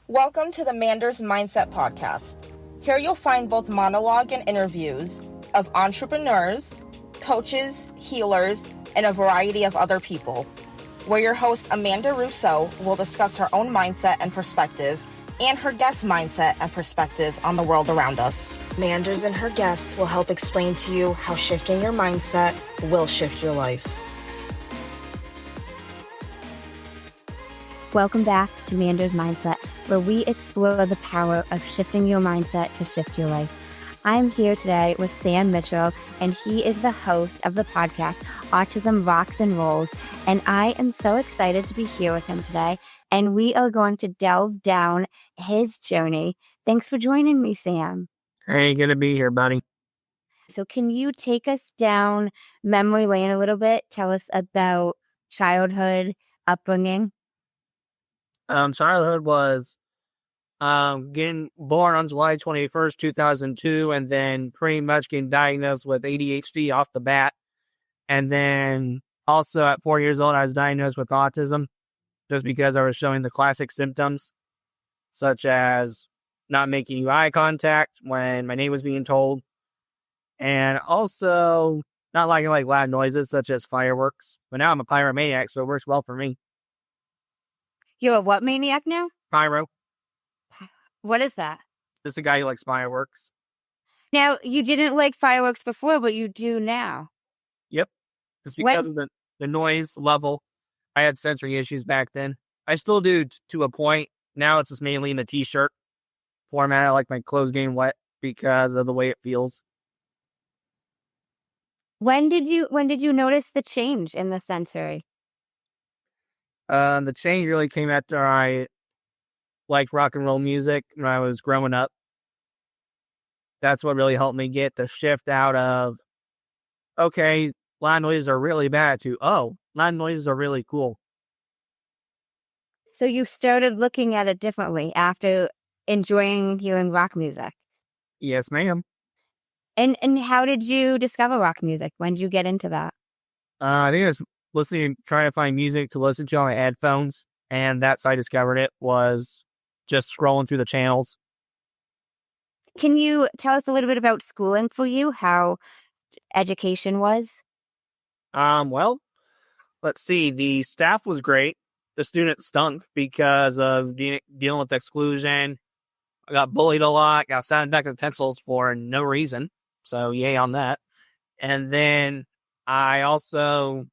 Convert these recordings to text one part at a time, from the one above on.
Welcome to the Manders Mindset podcast. Here you'll find both monologue and interviews of entrepreneurs, coaches, healers, and a variety of other people, where your host Amanda Russo will discuss her own mindset and perspective and her guest mindset and perspective on the world around us. Manders and her guests will help explain to you how shifting your mindset will shift your life. Welcome back to Manders Mindset, where we explore the power of shifting your mindset to shift your life. I'm here today with Sam Mitchell, and he is the host of the podcast, Autism Rocks and Rolls, and I am so excited to be here with him today, and we are going to delve down his journey. Thanks for joining me, Sam. Hey, good to be here, buddy. So can you take us down memory lane a little bit? Tell us about childhood, upbringing. Childhood was getting born on July 21st, 2002, and then pretty much getting diagnosed with ADHD off the bat. And then also at 4 years old, I was diagnosed with autism just because I was showing the classic symptoms, such as not making eye contact when my name was being told, and also not liking loud noises such as fireworks. But now I'm a pyromaniac, so it works well for me. You're a what maniac now? Pyro. What is that? Just a guy who likes fireworks. Now, you didn't like fireworks before, but you do now. Yep. Just because of the noise level. I had sensory issues back then. I still do to a point. Now it's just mainly in the t-shirt format. I like my clothes getting wet because of the way it feels. When did you notice the change in the sensory? The change really came after I liked rock and roll music when I was growing up. That's what really helped me get the shift out of, okay, loud noises are really bad, to, oh, loud noises are really cool. So you started looking at it differently after enjoying hearing rock music. Yes, ma'am. And how did you discover rock music? When did you get into that? I think I was trying to find music to listen to on my headphones, and that's how I discovered it, was just scrolling through the channels. Can you tell us a little bit about schooling for you, how education was? Well, let's see. The staff was great. The students stunk because of dealing with exclusion. I got bullied a lot, got sat back with pencils for no reason. So yay on that. And then I also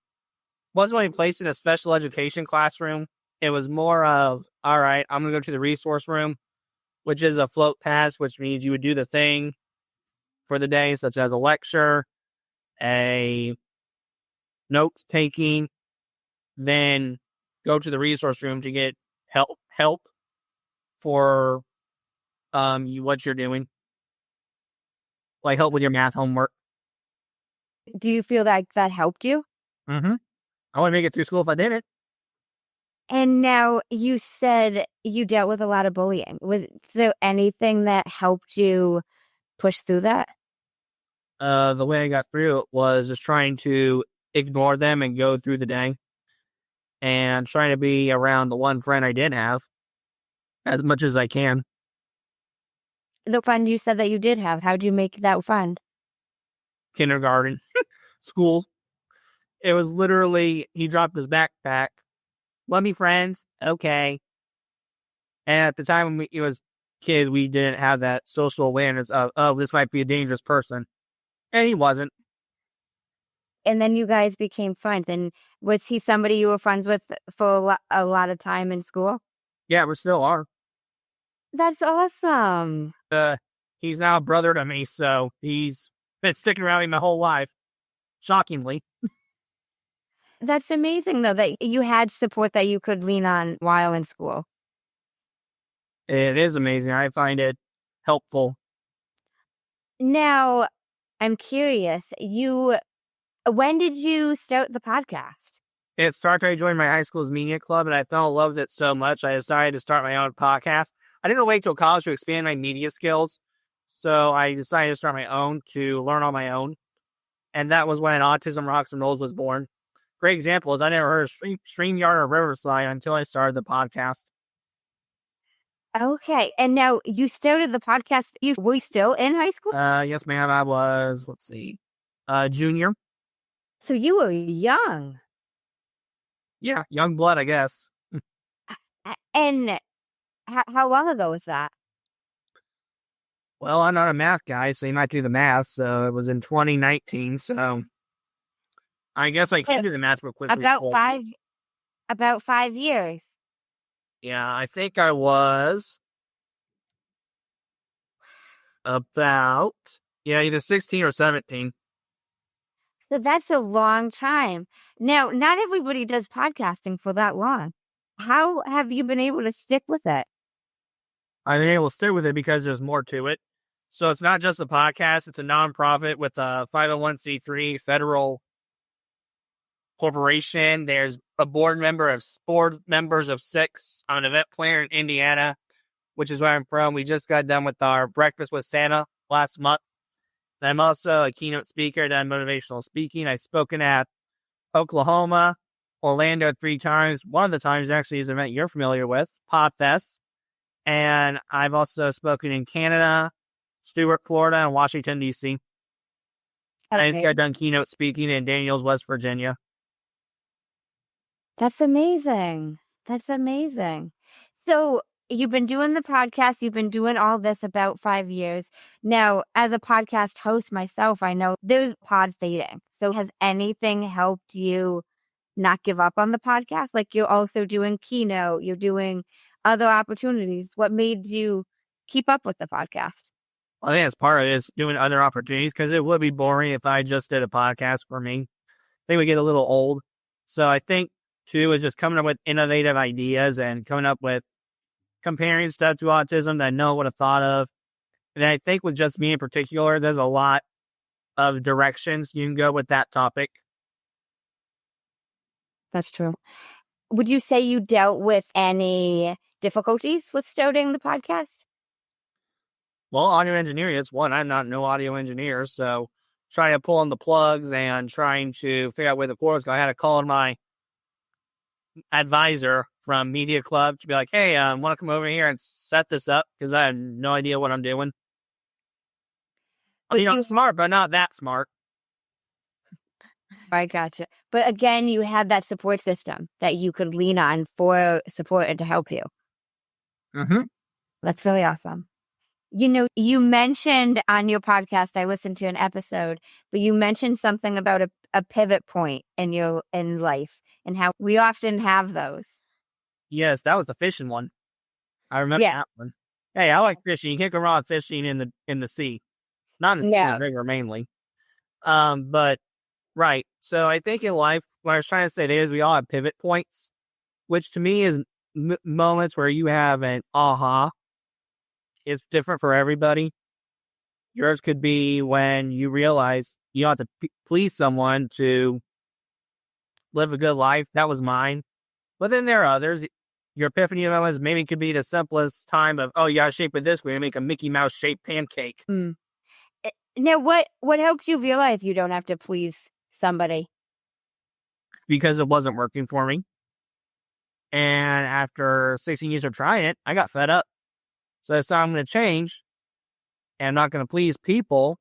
wasn't really placed in a special education classroom. It was more of, all right, I'm going to go to the resource room, which is a float pass, which means you would do the thing for the day, such as a lecture, a notes taking, then go to the resource room to get help for what you're doing, like help with your math homework. Do you feel like that helped you? Mm-hmm. I want to make it through school if I did it. And now you said you dealt with a lot of bullying. Was there anything that helped you push through that? The way I got through it was just trying to ignore them and go through the day, and trying to be around the one friend I did have as much as I can. The friend you said that you did have, how'd you make that friend? Kindergarten, school. It was literally, he dropped his backpack. Want me friends? Okay. And at the time when it was kids, we didn't have that social awareness of, oh, this might be a dangerous person. And he wasn't. And then you guys became friends. And was he somebody you were friends with for a lot of time in school? Yeah, we still are. That's awesome. He's now a brother to me, so he's been sticking around me my whole life. Shockingly. That's amazing, though, that you had support that you could lean on while in school. It is amazing. I find it helpful. Now, I'm curious, when did you start the podcast? It started, I joined my high school's media club, and I fell in love with it so much, I decided to start my own podcast. I didn't wait till college to expand my media skills, so I decided to start my own to learn on my own. And that was when Autism Rocks and Rolls was born. Great example is I never heard of StreamYard or Riverside until I started the podcast. Okay. And now you started the podcast. Were you still in high school? Yes, ma'am. I was, let's see, junior. So you were young. Yeah, young blood, I guess. And how long ago was that? Well, I'm not a math guy, so you might do the math. So it was in 2019. So I guess I can do the math real quickly. About 5 years. Yeah, I think I was about, either 16 or 17. So that's a long time. Now, not everybody does podcasting for that long. How have you been able to stick with it? I've been able to stick with it because there's more to it. So it's not just a podcast, it's a nonprofit with a 501c3 federal corporation. There's a board members of 6. I'm an event planner in Indiana, which is where I'm from. We just got done with our Breakfast with Santa last month. I'm also a keynote speaker, done motivational speaking. I've spoken at Oklahoma, Orlando 3 times. One of the times actually is an event you're familiar with, Podfest. And I've also spoken in Canada, Stewart, Florida, and Washington, D.C. I think I've done keynote speaking in Daniels, West Virginia. That's amazing. That's amazing. So you've been doing the podcast, you've been doing all this about 5 years. Now, as a podcast host myself, I know there's pod fading. So has anything helped you not give up on the podcast? Like you're also doing keynote, you're doing other opportunities. What made you keep up with the podcast? I think that's part of it is doing other opportunities because it would be boring if I just did a podcast for me. I think we get a little old. So I think, too, is just coming up with innovative ideas and coming up with comparing stuff to autism that I know would have thought of. And I think with just me in particular, there's a lot of directions you can go with that topic. That's true. Would you say you dealt with any difficulties with starting the podcast? Well, audio engineering, it's one. I'm not no audio engineer, so trying to pull in the plugs and trying to figure out where the cords go. I had to call in my advisor from Media Club to be like, hey, I want to come over here and set this up because I have no idea what I'm doing. I'm smart, but not that smart. I gotcha. But again, you had that support system that you could lean on for support and to help you. Mm-hmm. That's really awesome. You know, you mentioned on your podcast, I listened to an episode, but you mentioned something about a pivot point in life and how we often have those. Yes, that was the fishing one. I remember that one. Hey, I like fishing. You can't go wrong with fishing in the sea. Not in the river mainly. But right. So I think in life, what I was trying to say is we all have pivot points, which to me is moments where you have an aha. It's different for everybody. Yours could be when you realize you don't have to please someone to live a good life. That was mine. But then there are others. Your epiphany moments maybe could be the simplest time of, oh, you got to shape it this way and make a Mickey Mouse shaped pancake. Mm. Now, what helped you realize you don't have to please somebody? Because it wasn't working for me. And after 16 years of trying it, I got fed up. So I decided I'm going to change. And I'm not going to please people.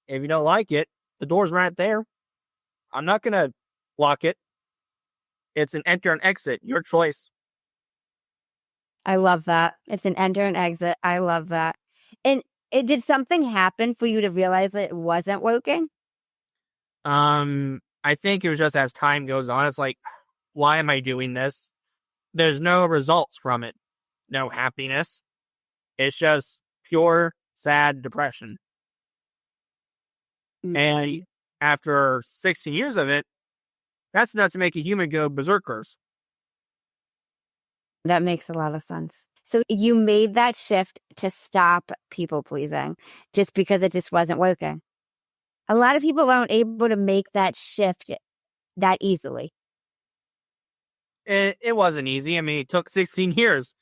If you don't like it, the door's right there. I'm not going to block it. It's an enter and exit. Your choice. I love that. It's an enter and exit. I love that. And did something happen for you to realize that it wasn't working? I think it was just as time goes on, it's like, why am I doing this? There's no results from it. No happiness. It's just pure, sad depression. Mm-hmm. And after 16 years of it, that's enough to make a human go berserkers. That makes a lot of sense. So you made that shift to stop people pleasing just because it just wasn't working. A lot of people aren't able to make that shift that easily. It wasn't easy. I mean, it took 16 years.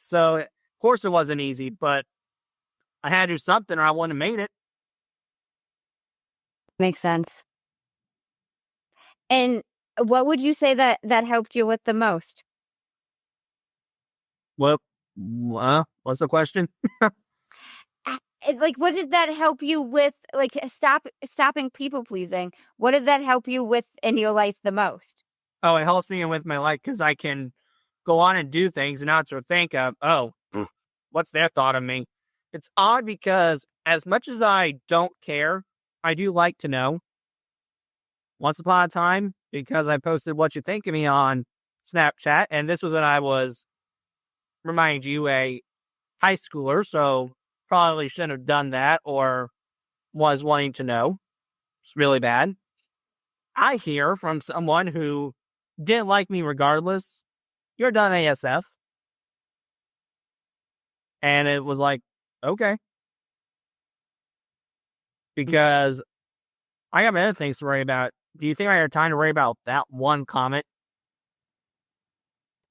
So, of course it wasn't easy, but I had to do something or I wouldn't have made it. Makes sense. And what would you say that helped you with the most? Well, What's the question? Like, what did that help you with? Like, stopping people pleasing. What did that help you with in your life the most? Oh, it helps me with my life because I can go on and do things and not to think of, what's their thought of me? It's odd because as much as I don't care, I do like to know. Once upon a time, because I posted what you think of me on Snapchat, and this was when I was, remind you, a high schooler, so probably shouldn't have done that or was wanting to know. It's really bad. I hear from someone who didn't like me regardless, you're done ASF. And it was like, okay. Because I got my other things to worry about. Do you think I have time to worry about that one comment?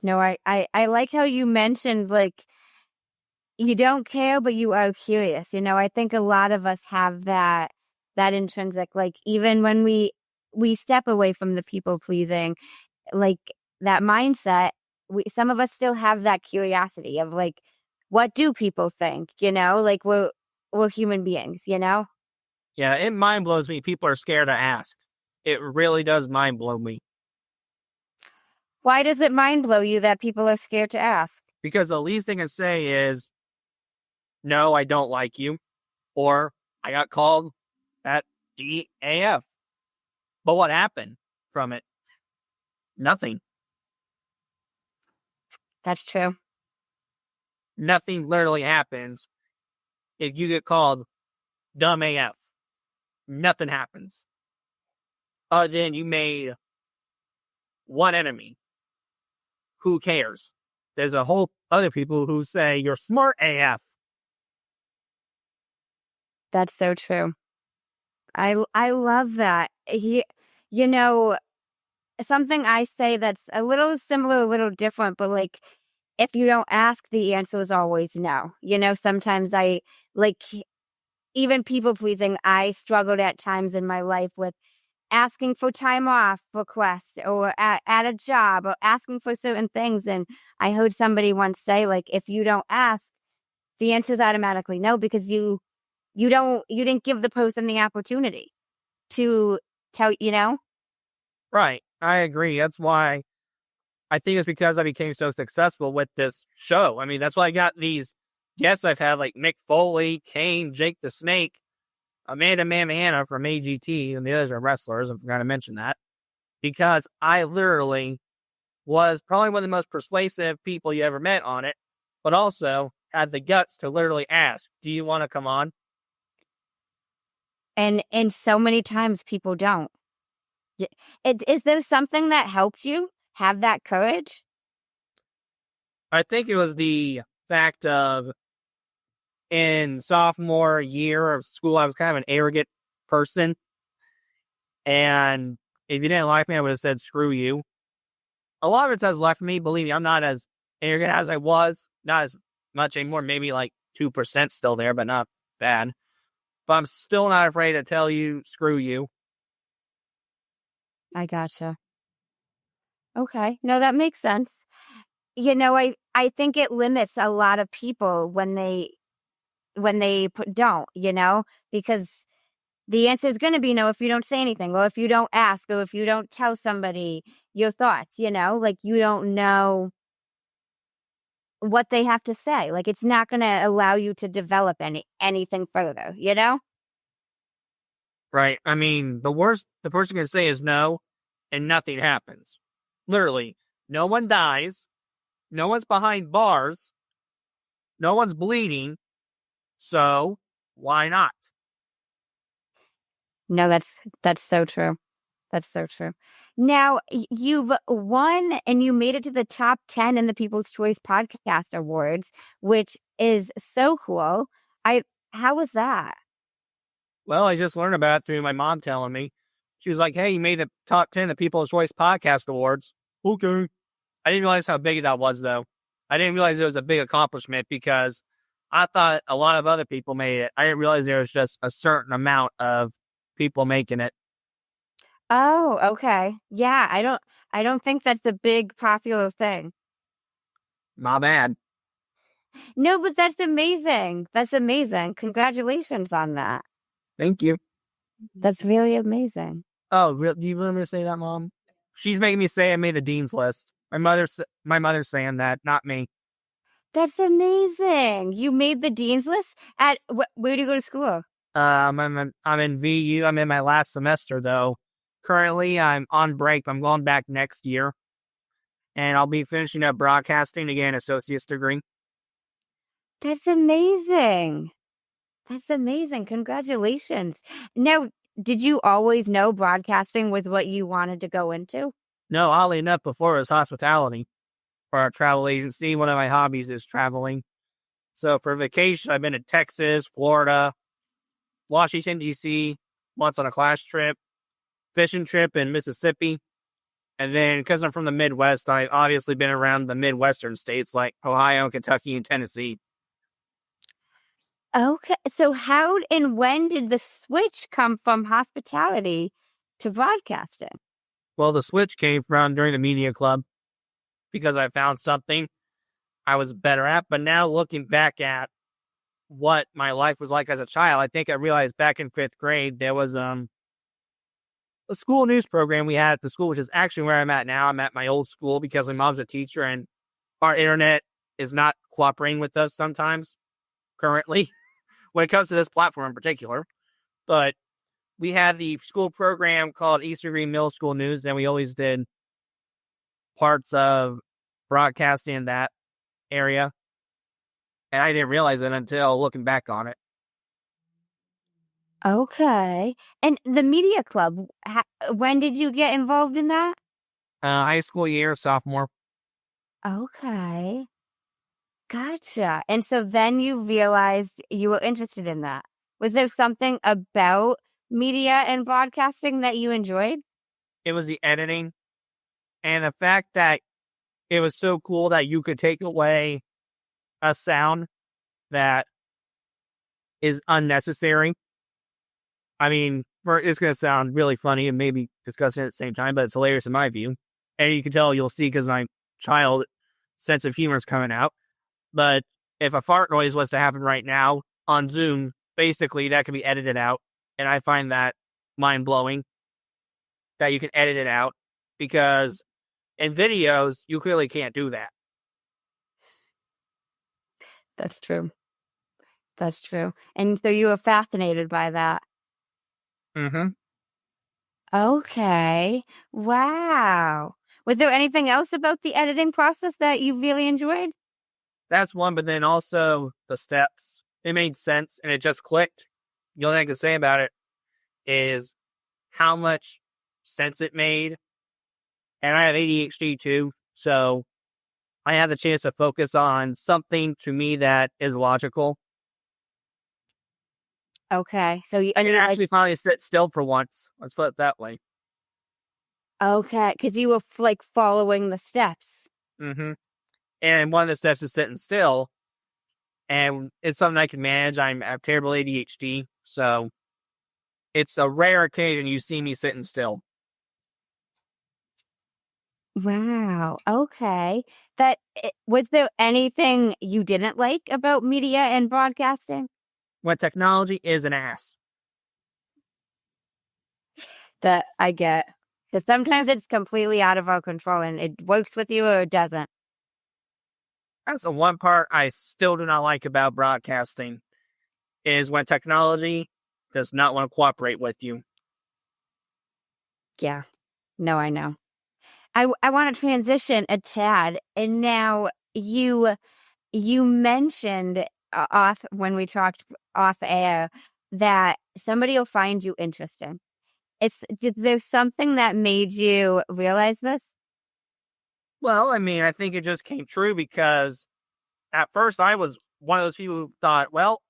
No, I like how you mentioned, like, you don't care, but you are curious. I think a lot of us have that intrinsic, like, even when we step away from the people pleasing, like, that mindset, some of us still have that curiosity of, like, what do people think? Like, we're human beings. Yeah, it mind blows me. People are scared to ask. It really does mind blow me. Why does it mind blow you that people are scared to ask? Because the least thing I say is, no, I don't like you. Or I got called at DAF. But what happened from it? Nothing. That's true. Nothing literally happens if you get called dumb AF. Nothing happens. Other than you made one enemy. Who cares? There's a whole other people who say you're smart AF. That's so true. I love that. You know, something I say that's a little similar, a little different, but, like, if you don't ask, the answer is always no. Sometimes I, like, even people pleasing, I struggled at times in my life with asking for time off requests or at a job or asking for certain things. And I heard somebody once say, like, if you don't ask, the answer is automatically no, because you didn't give the person the opportunity to tell. Right. I agree. That's why I think it's because I became so successful with this show. I mean, that's why I got these guests I've had like Mick Foley, Kane, Jake the Snake, Amanda Mamma from AGT, and the others are wrestlers. I forgot to mention that. Because I literally was probably one of the most persuasive people you ever met on it, but also had the guts to literally ask, do you want to come on? And so many times people don't. Is there something that helped you have that courage? I think it was the fact of in sophomore year of school, I was kind of an arrogant person. And if you didn't like me, I would have said, screw you. A lot of it has left me. Believe me, I'm not as arrogant as I was. Not as much anymore. Maybe like 2% still there, but not bad. But I'm still not afraid to tell you, screw you. I gotcha. Okay. No, that makes sense. I think it limits a lot of people when they don't, because the answer is going to be no if you don't say anything, or if you don't ask, or if you don't tell somebody your thoughts, like, you don't know what they have to say. Like, it's not going to allow you to develop anything further. Right. I mean, the worst the person can say is no, and nothing happens. Literally, no one dies. No one's behind bars. No one's bleeding. So, why not? No, that's so true. That's so true. Now, you've won and you made it to the top 10 in the People's Choice Podcast Awards, which is so cool. How was that? Well, I just learned about it through my mom telling me. She was like, hey, you made the top 10 of the People's Choice Podcast Awards. Okay. I didn't realize how big that was, though. I didn't realize it was a big accomplishment because I thought a lot of other people made it. I didn't realize there was just a certain amount of people making it. Oh, okay. Yeah, I don't think that's a big popular thing. My bad. No, but that's amazing. That's amazing. Congratulations on that. Thank you. That's really amazing. Oh, do you really want me to say that, Mom? She's making me say I made the dean's list. My mother's saying that, not me. That's amazing. You made the dean's list at where do you go to school? I'm in VU. I'm in my last semester though. Currently, I'm on break. I'm going back next year, and I'll be finishing up broadcasting to get an associate's degree. That's amazing. That's amazing. Congratulations. Now, did you always know broadcasting was what you wanted to go into? No, oddly enough, before it was hospitality for our travel agency. One of my hobbies is traveling. So for vacation, I've been to Texas, Florida, Washington, D.C., once on a class trip, fishing trip in Mississippi. And then because I'm from the Midwest, I've obviously been around the Midwestern states like Ohio, Kentucky, and Tennessee. Okay. So how and when did the switch come from hospitality to broadcasting? Well, the switch came from during the media club because I found something I was better at. But now looking back at what my life was like as a child, I think I realized back in 5th grade, there was a school news program we had at the school, which is actually where I'm at now. I'm at my old school because my mom's a teacher and our internet is not cooperating with us sometimes currently when it comes to this platform in particular. But we had the school program called Eastern Green Middle School News, and we always did parts of broadcasting in that area. And I didn't realize it until looking back on it. Okay. And the media club, when did you get involved in that? High school year, sophomore. Okay. Gotcha. And so then you realized you were interested in that. Was there something about media and broadcasting that you enjoyed? It was the editing and the fact that it was so cool that you could take away a sound that is unnecessary. I mean, it's going to sound really funny and maybe disgusting at the same time, but it's hilarious in my view. And you can tell, you'll see because my child sense of humor is coming out. But if a fart noise was to happen right now on Zoom, basically that can be edited out. And I find that mind-blowing that you can edit it out because in videos, you clearly can't do that. That's true. That's true. And so you were fascinated by that. Mm-hmm. Okay. Wow. Was there anything else about the editing process that you really enjoyed? That's one, but then also the steps. It made sense and it just clicked. The only thing I can say about it is how much sense it made. And I have ADHD too, so I have the chance to focus on something to me that is logical. Okay. So you actually finally sit still for once. Let's put it that way. Okay, because you were like following the steps. Mm-hmm. And one of the steps is sitting still. And it's something I can manage. I have terrible ADHD, so it's a rare occasion you see me sitting still. Wow. Okay. Was there anything you didn't like about media and broadcasting? When technology is an ass. That I get. Because sometimes it's completely out of our control and it works with you or it doesn't. That's the one part I still do not like about broadcasting is when technology does not want to cooperate with you. Yeah. No, I know. I want to transition a tad. And now you mentioned when we talked off air that somebody will find you interesting. Is there something that made you realize this? Well, I mean, I think it just came true because at first I was one of those people who thought, well,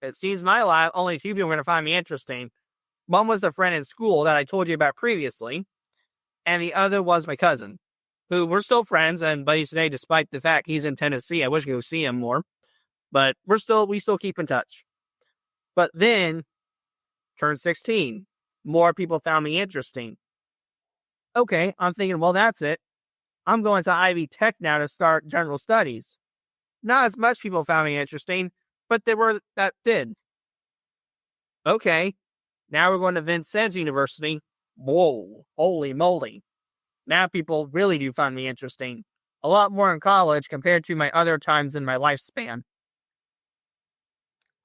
it seems my life, only a few people are going to find me interesting. One was the friend in school that I told you about previously, and the other was my cousin, who we're still friends and buddies today, despite the fact he's in Tennessee. I wish I could see him more, but we still keep in touch. But then, turned 16. More people found me interesting. Okay, I'm thinking, well, that's it. I'm going to Ivy Tech now to start general studies. not as much people found me interesting, but there were that did. Okay, now we're going to Vincennes University. Whoa, holy moly. Now people really do find me interesting. A lot more in college compared to my other times in my lifespan.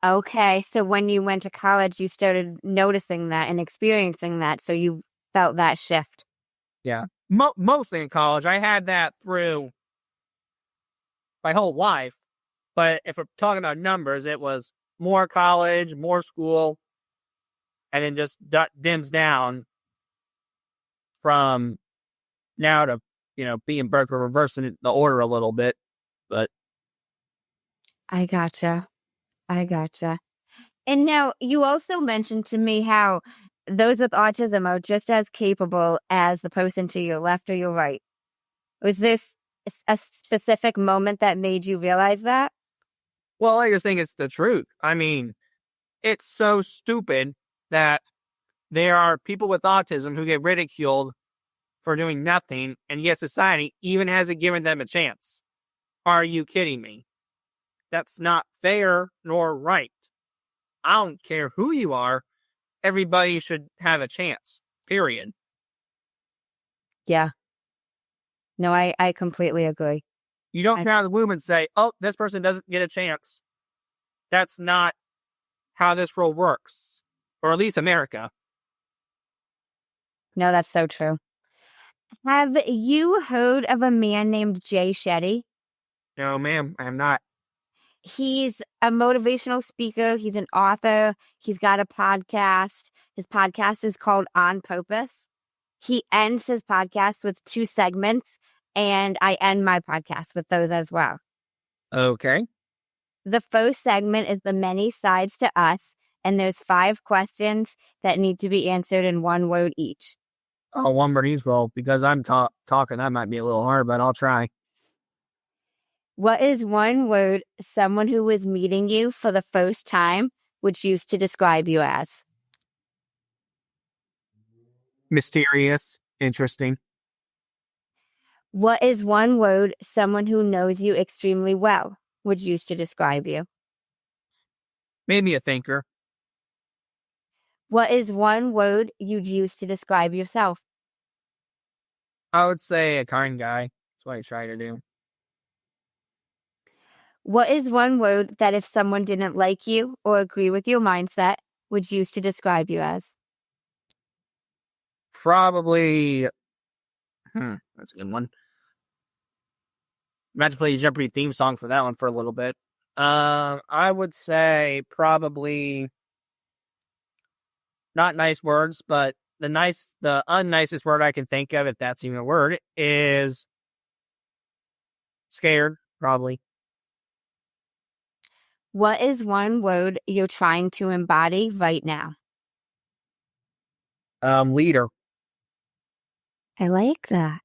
Okay, so when you went to college, you started noticing that and experiencing that, so you felt that shift. Yeah. Mostly in college. I had that through my whole life. But if we're talking about numbers, it was more college, more school, and then just dims down from now to, being birth. We're reversing the order a little bit. But I gotcha. I gotcha. And now you also mentioned to me how those with autism are just as capable as the person to your left or your right. Was this a specific moment that made you realize that? well, I just think it's the truth. I mean, it's so stupid that there are people with autism who get ridiculed for doing nothing, and yet society even hasn't given them a chance. Are you kidding me? That's not fair nor right. I don't care who you are. Everybody should have a chance. Period. Yeah. No, I completely agree. You don't I, come out of the womb and say, oh, this person doesn't get a chance. That's not how this world works. Or at least America. no, that's so true. Have you heard of a man named Jay Shetty? No, ma'am, I am not. He's a motivational speaker. He's an author. He's got a podcast. His podcast is called On Purpose. He ends his podcast with 2 segments, and I end my podcast with those as well. Okay. The first segment is the many sides to us, and there's 5 questions that need to be answered in 1 word each. Oh, one word each. Well, because I'm talking, that might be a little hard, but I'll try. What is 1 word someone who was meeting you for the first time would use to describe you as? Mysterious. Interesting. What is 1 word someone who knows you extremely well would use to describe you? Maybe a thinker. What is 1 word you'd use to describe yourself? I would say a kind guy. That's what I try to do. What is 1 word that if someone didn't like you or agree with your mindset would use to describe you as? Probably. That's a good one. I'm about to play the Jeopardy theme song for that one for a little bit. I would say probably not nice words, but the unnicest word I can think of, if that's even a word, is scared, probably. What is 1 word you're trying to embody right now? Leader. I like that.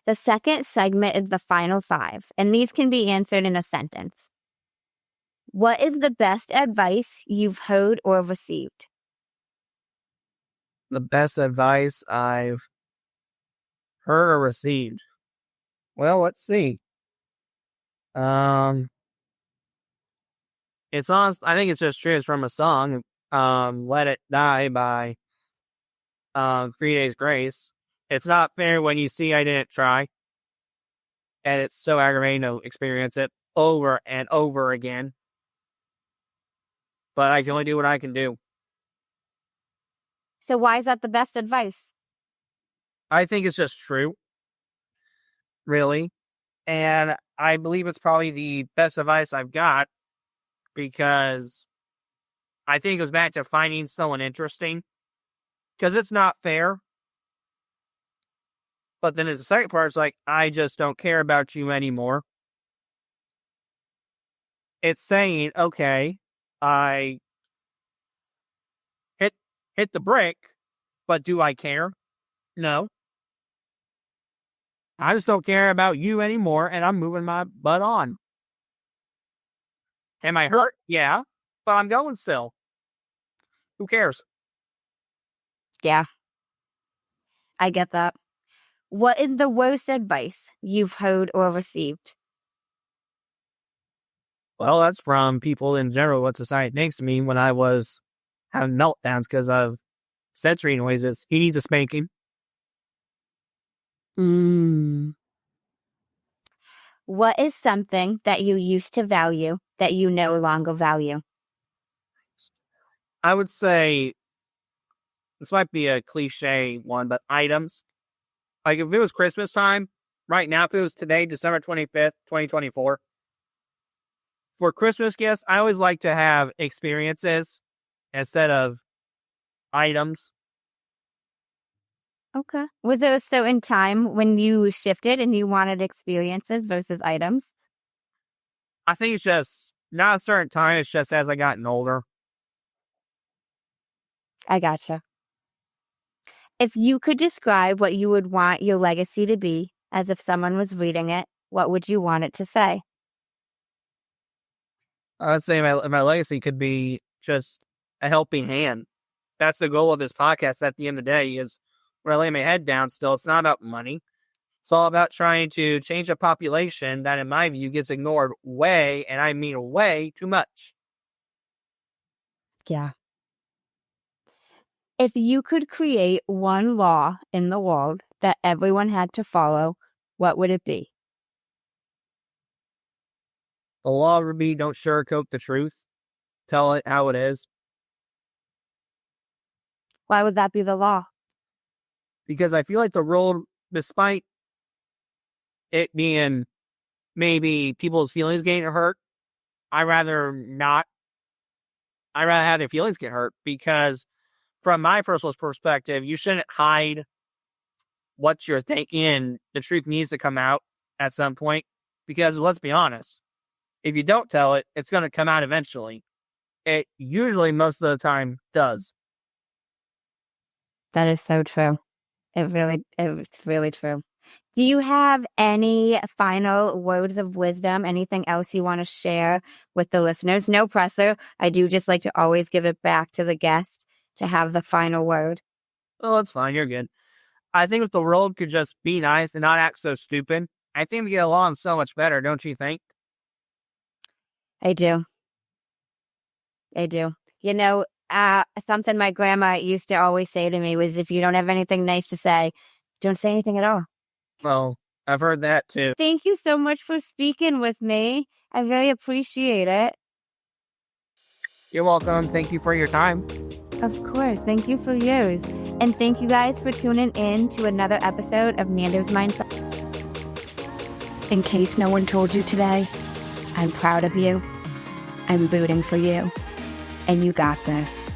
The second segment is the final 5, and these can be answered in a sentence. What is the best advice you've heard or received? The best advice I've heard or received. Well, let's see. It's on. I think it's just true. It's from a song. Let It Die by 3 Days Grace. It's not fair when you see I didn't try. And it's so aggravating to experience it over and over again. But I can only do what I can do. So why is that the best advice? I think it's just true. Really. And I believe it's probably the best advice I've got. Because I think it goes back to finding someone interesting. Because it's not fair. But then there's the second part, it's like, I just don't care about you anymore. It's saying, okay, I hit the brick, but do I care? No. I just don't care about you anymore, and I'm moving my butt on. Am I hurt? Yeah, but I'm going still. Who cares? Yeah, I get that. What is the worst advice you've heard or received? Well, that's from people in general, what society thinks of me when I was having meltdowns because of sensory noises. He needs a spanking. What is something that you used to value that you no longer value? I would say, this might be a cliche one, but items. Like if it was Christmas time, right now, if it was today, December 25th, 2024, for Christmas gifts, I always like to have experiences instead of items. Okay. Was there a certain time when you shifted and you wanted experiences versus items? I think it's just not a certain time. It's just as I gotten older. I gotcha. If you could describe what you would want your legacy to be, as if someone was reading it, what would you want it to say? I'd say my legacy could be just a helping hand. That's the goal of this podcast at the end of the day is when I lay my head down still, it's not about money. It's all about trying to change a population that, in my view, gets ignored way, and I mean way too much. Yeah. If you could create one law in the world that everyone had to follow, what would it be? The law would be don't sugarcoat the truth. Tell it how it is. Why would that be the law? Because I feel like the world, despite it being maybe people's feelings getting hurt, I'd rather not. I'd rather have their feelings get hurt because from my personal perspective, you shouldn't hide what you're thinking. The truth needs to come out at some point because let's be honest, if you don't tell it, it's going to come out eventually. It usually most of the time does. That is so true. It's really true. Do you have any final words of wisdom? Anything else you want to share with the listeners? No pressure. I do just like to always give it back to the guest to have the final word. Oh, it's fine. You're good. I think if the world could just be nice and not act so stupid, I think we get along so much better, don't you think? I do. You know, something my grandma used to always say to me was if you don't have anything nice to say, don't say anything at all. Well, I've heard that too. Thank you so much for speaking with me. I really appreciate it. You're welcome. Thank you for your time. Of course. Thank you for yours. And thank you guys for tuning in to another episode of Manders Mindset. In case no one told you today, I'm proud of you. I'm rooting for you. And you got this.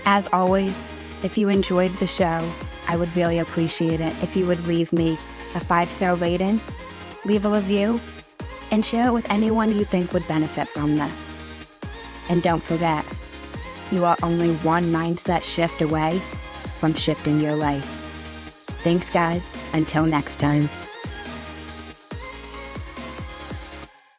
As always, if you enjoyed the show, I would really appreciate it if you would leave me a 5-star rating, leave a review, and share it with anyone you think would benefit from this. And don't forget, you are only one mindset shift away from shifting your life. Thanks, guys. Until next time.